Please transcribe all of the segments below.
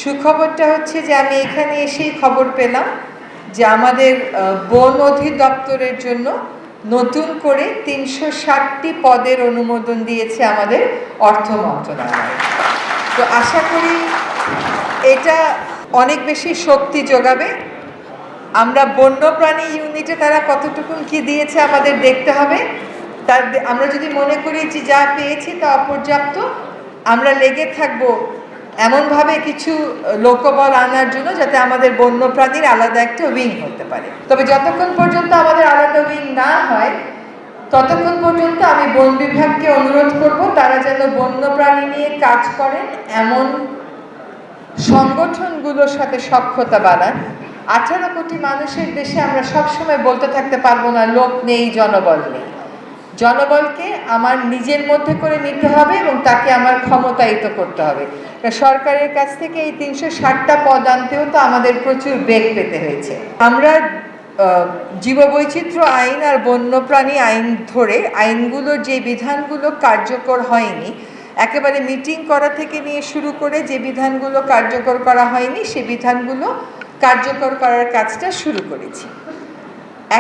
সুখবরটা হচ্ছে যে আমি এখানে এসেই খবর পেলাম যে আমাদের বন অধিদপ্তরের জন্য নতুন করে ৩৬০টি পদের অনুমোদন দিয়েছে আমাদের অর্থ মন্ত্রণালয়। তো আশা করি এটা অনেক বেশি শক্তি যোগাবে। আমরা বন্যপ্রাণী ইউনিটে তারা কতটুকু কি দিয়েছে আমাদের দেখতে হবে। আমরা যদি মনে করি যে যা পেয়েছি তা অপর্যাপ্ত, আমরা লেগে থাকবো এমনভাবে কিছু লোকবল আনার জন্য যাতে আমাদের বন্যপ্রাণীর আলাদা একটা উইং হতে পারে। তবে যতক্ষণ পর্যন্ত আমাদের আলাদা উইং না হয় ততক্ষণ পর্যন্ত আমি বন বিভাগকে অনুরোধ করব তারা যেন বন্যপ্রাণী নিয়ে কাজ করেন এমন সংগঠনগুলোর সাথে সখ্যতা বাড়ান। 18 কোটি মানুষের দেশে আমরা সবসময় বলতে থাকতে পারবো না লোক নেই, জনবল নেই। জনবলকে আমার নিজের মধ্যে করে নিতে হবে এবং তাকে আমার ক্ষমতায়িত করতে হবে। সরকারের কাছ থেকে এই ৩৬০টা পদ আনতেও তো আমাদের প্রচুর বেগ পেতে হয়েছে। আমরা জীববৈচিত্র্য আইন আর বন্যপ্রাণী আইন ধরে আইনগুলোর যে বিধানগুলো কার্যকর হয়নি, একেবারে মিটিং করা থেকে নিয়ে শুরু করে যে বিধানগুলো কার্যকর করা হয়নি সে বিধানগুলো কার্যকর করার কাজটা শুরু করেছি।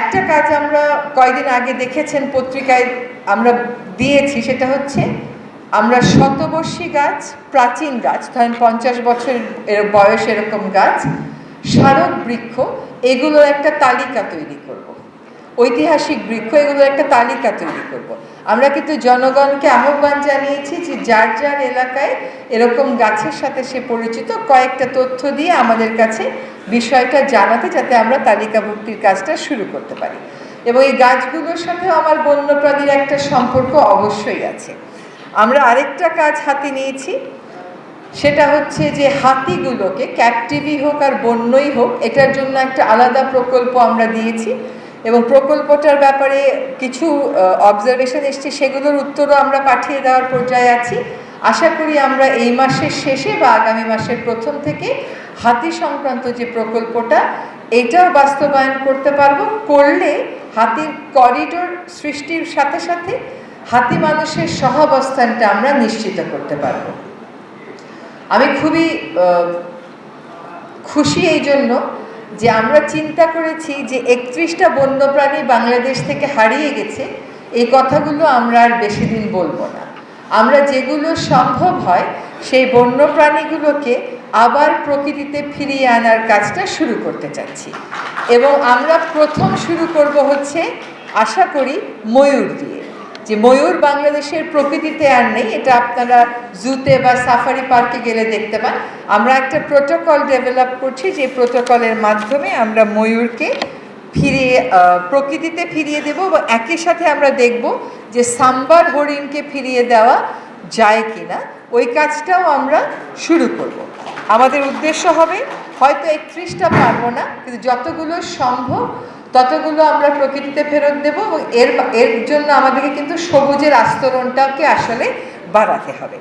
একটা কাজ আমরা কয়েকদিন আগে দেখেছেন পত্রিকায় আমরা দিয়েছি, সেটা হচ্ছে আমরা শতবর্ষী গাছ, প্রাচীন গাছ, ধরেন 50 বছর বয়স এরকম গাছ, স্মারক বৃক্ষ, এগুলোর একটা তালিকা তৈরি করব। ঐতিহাসিক বৃক্ষ, এগুলোর একটা তালিকা তৈরি করব। আমরা কিন্তু জনগণকে আহ্বান জানিয়েছি যে যার যার এলাকায় এরকম গাছের সাথে সে পরিচিত কয়েকটা তথ্য দিয়ে আমাদের কাছে বিষয়টা জানাতে, যাতে আমরা তালিকাভুক্তির কাজটা শুরু করতে পারি। এবং এই গাছগুলোর সাথেও আমার বন্যপ্রাণীর একটা সম্পর্ক অবশ্যই আছে। আমরা আরেকটা কাজ হাতে নিয়েছি, সেটা হচ্ছে যে হাতিগুলোকে, ক্যাপটিভই হোক আর বন্যই হোক, এটার জন্য একটা আলাদা প্রকল্প আমরা দিয়েছি এবং প্রকল্পটার ব্যাপারে কিছু অবজারভেশন এসছে, সেগুলোর উত্তরও আমরা পাঠিয়ে দেওয়ার পর্যায়ে আছি। আশা করি আমরা এই মাসের শেষে বা আগামী মাসের প্রথম থেকে হাতি সংক্রান্ত যে প্রকল্পটা এটাও বাস্তবায়ন করতে পারবো। করলে হাতির করিডোর সৃষ্টির সাথে সাথে হাতি মানুষের সহাবস্থানটা আমরা নিশ্চিত করতে পারবো। আমি খুবই খুশি এই জন্য যে আমরা চিন্তা করেছি যে 31টা বন্যপ্রাণী বাংলাদেশ থেকে হারিয়ে গেছে, এই কথাগুলো আমরা আর বেশি দিন বলবো না। আমরা যেগুলো সম্ভব হয় সেই বন্যপ্রাণীগুলোকে আবার প্রকৃতিতে ফিরিয়ে আনার কাজটা শুরু করতে চাচ্ছি। এবং আমরা প্রথম শুরু করব হচ্ছে আশা করি ময়ূর দিয়ে। যে ময়ূর বাংলাদেশের প্রকৃতিতে আর নেই, এটা আপনারা জুতে বা সাফারি পার্কে গেলে দেখতে পান। আমরা একটা প্রোটোকল ডেভেলপ করছি, যে প্রোটোকলের মাধ্যমে আমরা ময়ূরকে ফিরিয়ে প্রকৃতিতে ফিরিয়ে দেব এবং একই সাথে আমরা দেখব যে সাম্বার হরিণকে ফিরিয়ে দেওয়া যায় কিনা, ওই কাজটাও আমরা শুরু করব। আমাদের উদ্দেশ্য হবে হয়তো 31টা পারবো না, কিন্তু যতগুলো সম্ভব ততগুলো আমরা প্রকৃতিতে ফেরত দেব এবং এর জন্য আমাদেরকে কিন্তু সবুজের আস্তরণটাকে আসলে বাড়াতে হবে।